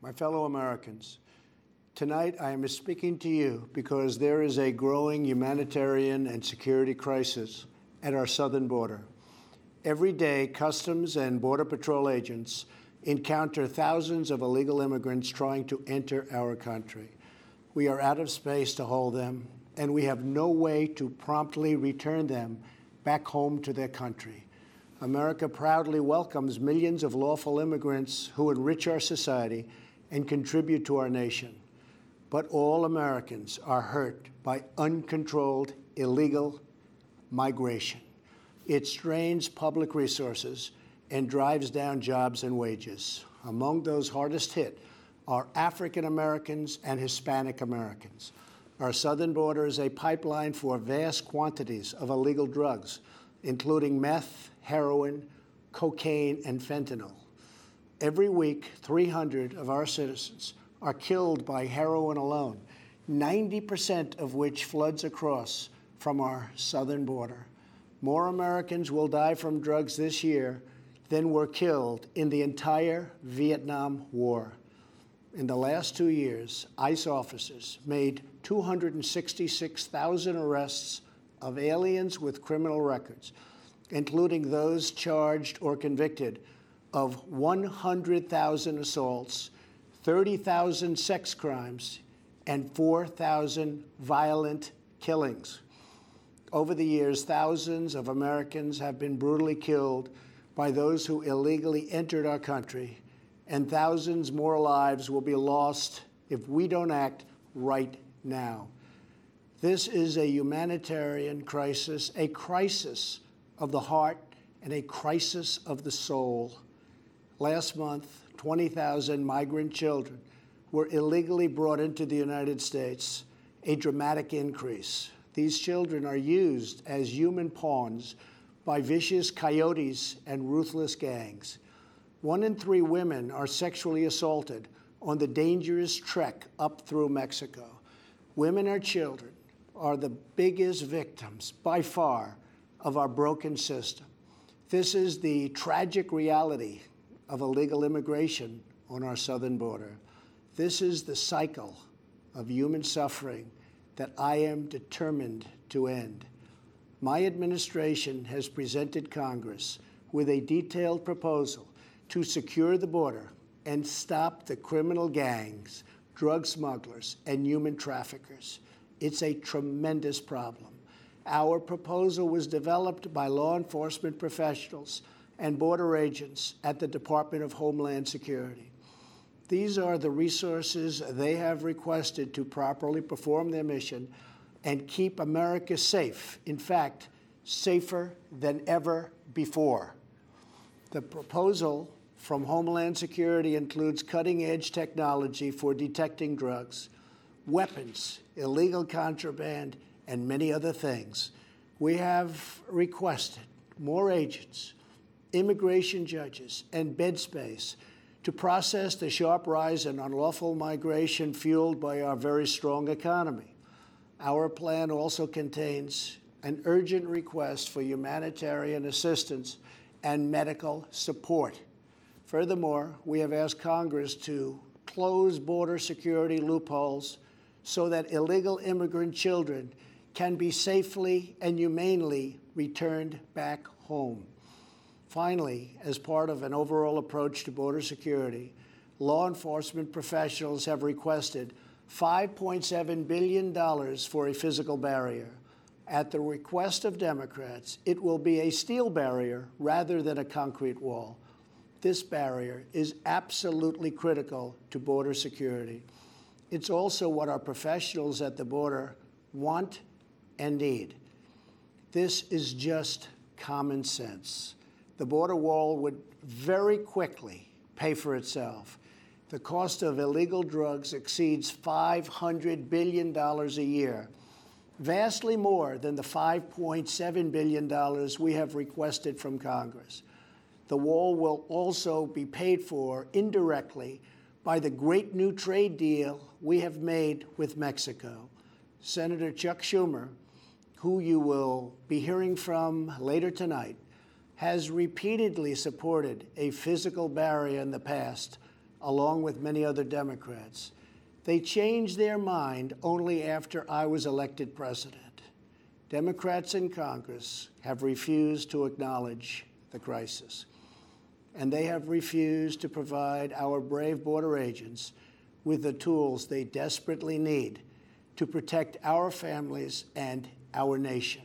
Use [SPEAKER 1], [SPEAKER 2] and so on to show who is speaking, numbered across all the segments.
[SPEAKER 1] My fellow Americans, tonight I am speaking to you because there is a growing humanitarian and security crisis at our southern border. Every day, Customs and Border Patrol agents encounter thousands of illegal immigrants trying to enter our country. We are out of space to hold them, and we have no way to promptly return them back home to their country. America proudly welcomes millions of lawful immigrants who enrich our society and contribute to our nation. But all Americans are hurt by uncontrolled illegal migration. It strains public resources and drives down jobs and wages. Among those hardest hit are African Americans and Hispanic Americans. Our southern border is a pipeline for vast quantities of illegal drugs, including meth, heroin, cocaine, and fentanyl. Every week, 300 of our citizens are killed by heroin alone, 90% of which floods across from our southern border. More Americans will die from drugs this year than were killed in the entire Vietnam War. In the last 2 years, ICE officers made 266,000 arrests of aliens with criminal records, including those charged or convicted of 100,000 assaults, 30,000 sex crimes, and 4,000 violent killings. Over the years, thousands of Americans have been brutally killed by those who illegally entered our country, and thousands more lives will be lost if we don't act right now. This is a humanitarian crisis, a crisis of the heart, and a crisis of the soul. Last month, 20,000 migrant children were illegally brought into the United States, a dramatic increase. These children are used as human pawns by vicious coyotes and ruthless gangs. 1 in 3 women are sexually assaulted on the dangerous trek up through Mexico. Women and children are the biggest victims, by far, of our broken system. This is the tragic reality of illegal immigration on our southern border. This is the cycle of human suffering that I am determined to end. My administration has presented Congress with a detailed proposal to secure the border and stop the criminal gangs, drug smugglers, and human traffickers. It's a tremendous problem. Our proposal was developed by law enforcement professionals and border agents at the Department of Homeland Security. These are the resources they have requested to properly perform their mission and keep America safe, in fact, safer than ever before. The proposal from Homeland Security includes cutting-edge technology for detecting drugs, weapons, illegal contraband, and many other things. We have requested more agents, immigration judges, and bed space to process the sharp rise in unlawful migration fueled by our very strong economy. Our plan also contains an urgent request for humanitarian assistance and medical support. Furthermore, we have asked Congress to close border security loopholes so that illegal immigrant children can be safely and humanely returned back home. Finally, as part of an overall approach to border security, law enforcement professionals have requested $5.7 billion for a physical barrier. At the request of Democrats, it will be a steel barrier rather than a concrete wall. This barrier is absolutely critical to border security. It's also what our professionals at the border want and need. This is just common sense. The border wall would very quickly pay for itself. The cost of illegal drugs exceeds $500 billion a year, vastly more than the $5.7 billion we have requested from Congress. The wall will also be paid for indirectly by the great new trade deal we have made with Mexico. Senator Chuck Schumer, who you will be hearing from later tonight, has repeatedly supported a physical barrier in the past, along with many other Democrats. They changed their mind only after I was elected president. Democrats in Congress have refused to acknowledge the crisis, and they have refused to provide our brave border agents with the tools they desperately need to protect our families and our nation.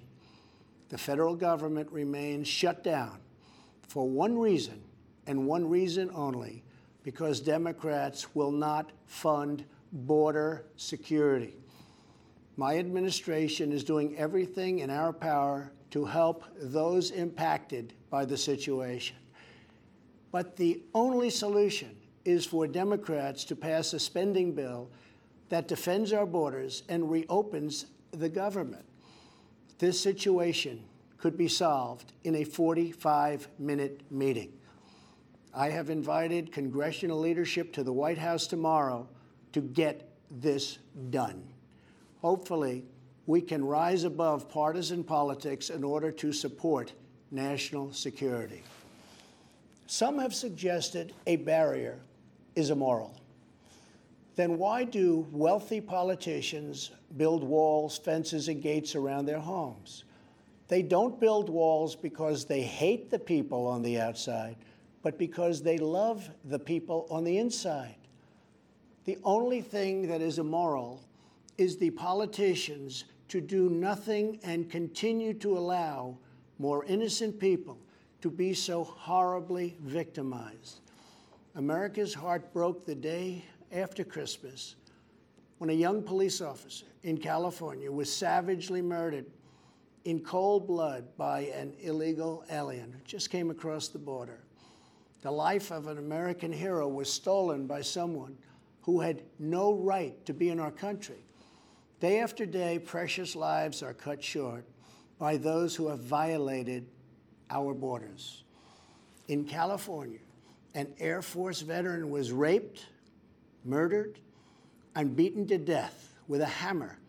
[SPEAKER 1] The federal government remains shut down for one reason, and one reason only, because Democrats will not fund border security. My administration is doing everything in our power to help those impacted by the situation. But the only solution is for Democrats to pass a spending bill that defends our borders and reopens the government. This situation could be solved in a 45-minute meeting. I have invited congressional leadership to the White House tomorrow to get this done. Hopefully, we can rise above partisan politics in order to support national security. Some have suggested a barrier is immoral. Then why do wealthy politicians build walls, fences, and gates around their homes? They don't build walls because they hate the people on the outside, but because they love the people on the inside. The only thing that is immoral is the politicians to do nothing and continue to allow more innocent people to be so horribly victimized. America's heart broke the day after Christmas when a young police officer in California was savagely murdered in cold blood by an illegal alien who just came across the border. The life of an American hero was stolen by someone who had no right to be in our country. Day after day, precious lives are cut short by those who have violated our borders. In California, an Air Force veteran was raped, murdered, and beaten to death with a hammer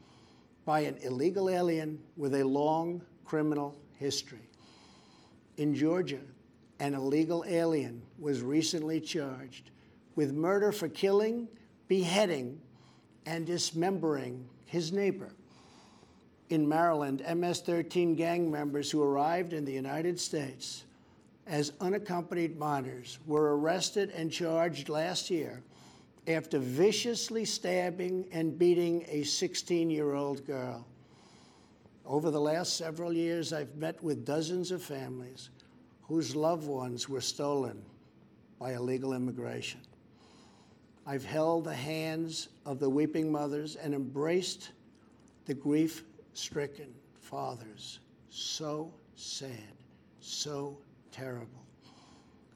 [SPEAKER 1] by an illegal alien with a long criminal history. In Georgia, an illegal alien was recently charged with murder for killing, beheading, and dismembering his neighbor. In Maryland, MS-13 gang members who arrived in the United States as unaccompanied minors were arrested and charged last year after viciously stabbing and beating a 16-year-old girl. Over the last several years, I've met with dozens of families whose loved ones were stolen by illegal immigration. I've held the hands of the weeping mothers and embraced the grief-stricken fathers. So sad, so terrible.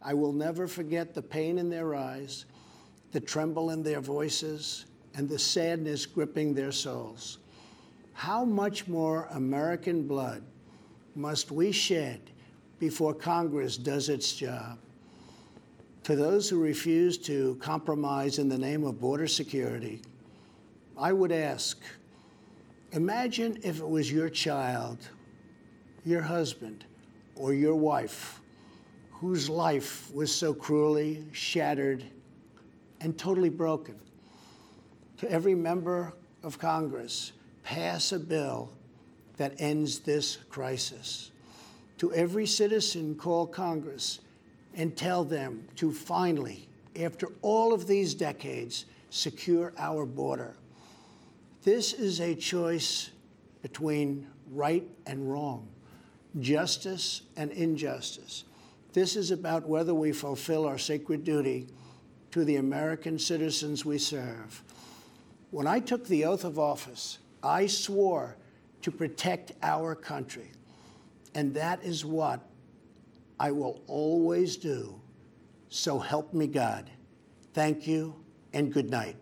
[SPEAKER 1] I will never forget the pain in their eyes, the tremble in their voices, and the sadness gripping their souls. How much more American blood must we shed before Congress does its job? To those who refuse to compromise in the name of border security, I would ask, imagine if it was your child, your husband, or your wife whose life was so cruelly shattered and totally broken. To every member of Congress, pass a bill that ends this crisis. To every citizen, call Congress and tell them to finally, after all of these decades, secure our border. This is a choice between right and wrong, justice and injustice. This is about whether we fulfill our sacred duty to the American citizens we serve. When I took the oath of office, I swore to protect our country, and that is what I will always do. So help me God. Thank you, and good night.